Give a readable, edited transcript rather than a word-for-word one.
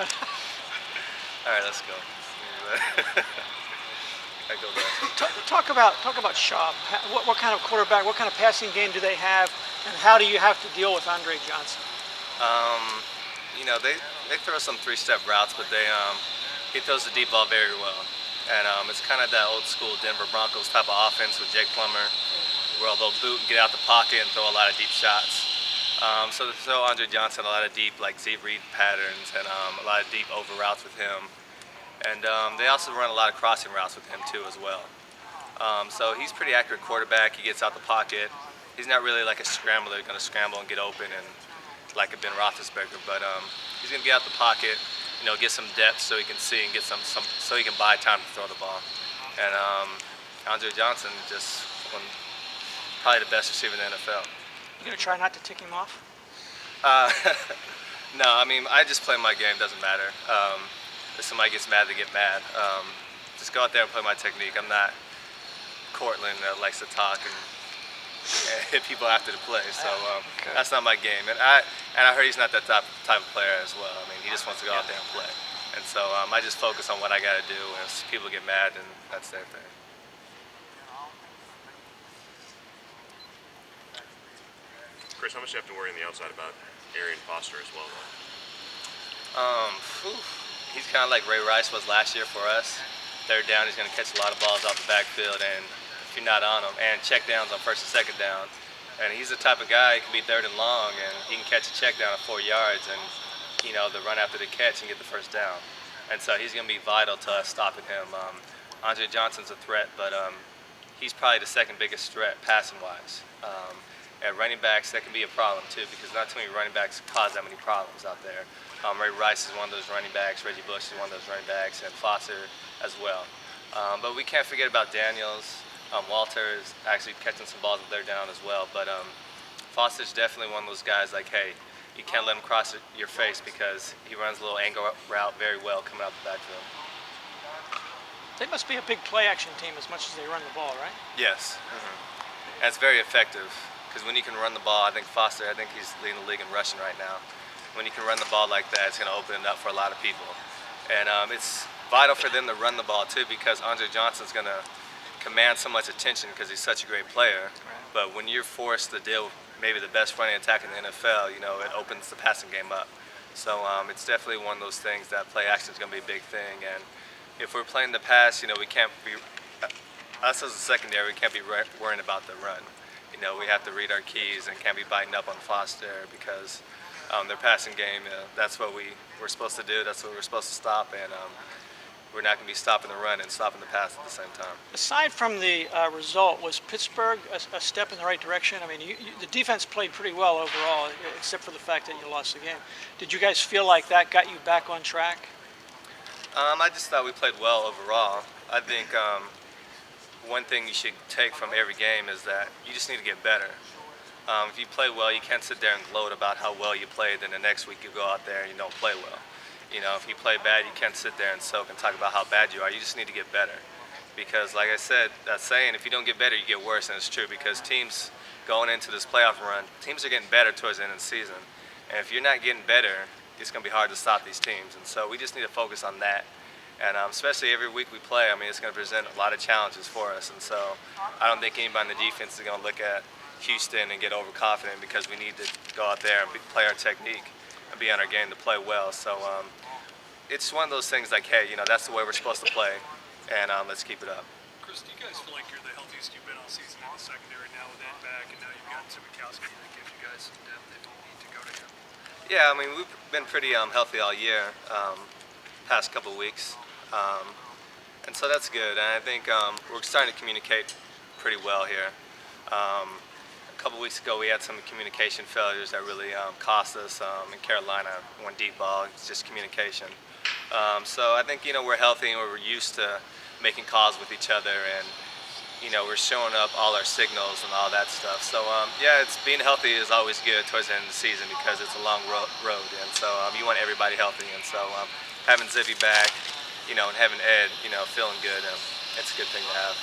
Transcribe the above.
but All right, let's go. I go there. talk about Schaub. What kind of quarterback? What kind of passing game do they have, and how do you have to deal with Andre Johnson? Um, they throw some three-step routes, but he throws the deep ball very well. And it's kind of that old school Denver Broncos type of offense with Jake Plummer, where they'll boot and get out the pocket and throw a lot of deep shots. So they throw Andre Johnson a lot of deep, like Z read patterns, and a lot of deep over routes with him. And they also run a lot of crossing routes with him too as well. So he's pretty accurate quarterback. He gets out the pocket. He's not really like a scrambler, going to scramble and get open and like a Ben Roethlisberger, but he's going to get out the pocket, get some depth so he can see and get some so he can buy time to throw the ball. And Andre Johnson just probably the best receiver in the NFL. You gonna try not to tick him off? No, I mean I just play my game. Doesn't matter. If somebody gets mad, they get mad. Just go out there and play my technique. I'm not Cortland that likes to talk and hit people after the play. So that's not my game. And I heard he's not that type of player as well. I mean, he just wants to go out there and play. And so I just focus on what I got to do. And if people get mad, then that's their thing. Chris, how much do you have to worry on the outside about Arian Foster as well, though? He's kind of like Ray Rice was last year for us. Third down, he's going to catch a lot of balls off the backfield, and if you're not on him, and check downs on first and second down. And he's the type of guy, he can be third and long, and he can catch a check down at 4 yards and, the run after the catch and get the first down. And so he's going to be vital to us stopping him. Andre Johnson's a threat, but he's probably the second biggest threat passing-wise. At running backs, that can be a problem too, because not too many running backs cause that many problems out there. Ray Rice is one of those running backs, Reggie Bush is one of those running backs, and Foster as well. But we can't forget about Daniels. Walter is actually catching some balls with their down as well. But Foster's definitely one of those guys like, hey, you can't let him cross your face because he runs a little angle route very well coming out the backfield. They must be a big play-action team as much as they run the ball, right? Yes. And it's very effective. Because when you can run the ball, I think he's leading the league in rushing right now. When you can run the ball like that, it's going to open it up for a lot of people. And it's vital for them to run the ball too, because Andre Johnson's going to command so much attention because he's such a great player. But when you're forced to deal with maybe the best running attack in the NFL, it opens the passing game up. So it's definitely one of those things that play action is going to be a big thing. And if we're playing the pass, we can't be, us as a secondary, we can't be worrying about the run. We have to read our keys and can't be biting up on Foster because their passing game, that's what we're supposed to do. That's what we're supposed to stop, and we're not going to be stopping the run and stopping the pass at the same time. Aside from the result, was Pittsburgh a step in the right direction? I mean, the defense played pretty well overall, except for the fact that you lost the game. Did you guys feel like that got you back on track? I just thought we played well overall. I think one thing you should take from every game is that you just need to get better. If you play well, you can't sit there and gloat about how well you played, then the next week you go out there and you don't play well. If you play bad, you can't sit there and soak and talk about how bad you are. You just need to get better. Because like I said, that saying, if you don't get better, you get worse, and it's true because teams going into this playoff run, teams are getting better towards the end of the season. And if you're not getting better, it's going to be hard to stop these teams. And so we just need to focus on that. And especially every week we play, it's going to present a lot of challenges for us. And so I don't think anybody in the defense is going to look at Houston and get overconfident because we need to go out there and play our technique and be on our game to play well. So it's one of those things like, hey, that's the way we're supposed to play, and let's keep it up. Chris, do you guys feel like you're the healthiest you've been all season in the secondary now with Ed back, and now you've got Zimikowski that gives you guys some depth if you need to go to him? Yeah, we've been pretty healthy all year, past couple of weeks. And so that's good. And I think we're starting to communicate pretty well here. A couple weeks ago, we had some communication failures that really cost us in Carolina. One deep ball, it's just communication. So I think we're healthy and we're used to making calls with each other, and we're showing up all our signals and all that stuff. So yeah, it's being healthy is always good towards the end of the season because it's a long road, and so you want everybody healthy. And so having Zippy back, and having Ed, feeling good, it's a good thing to have.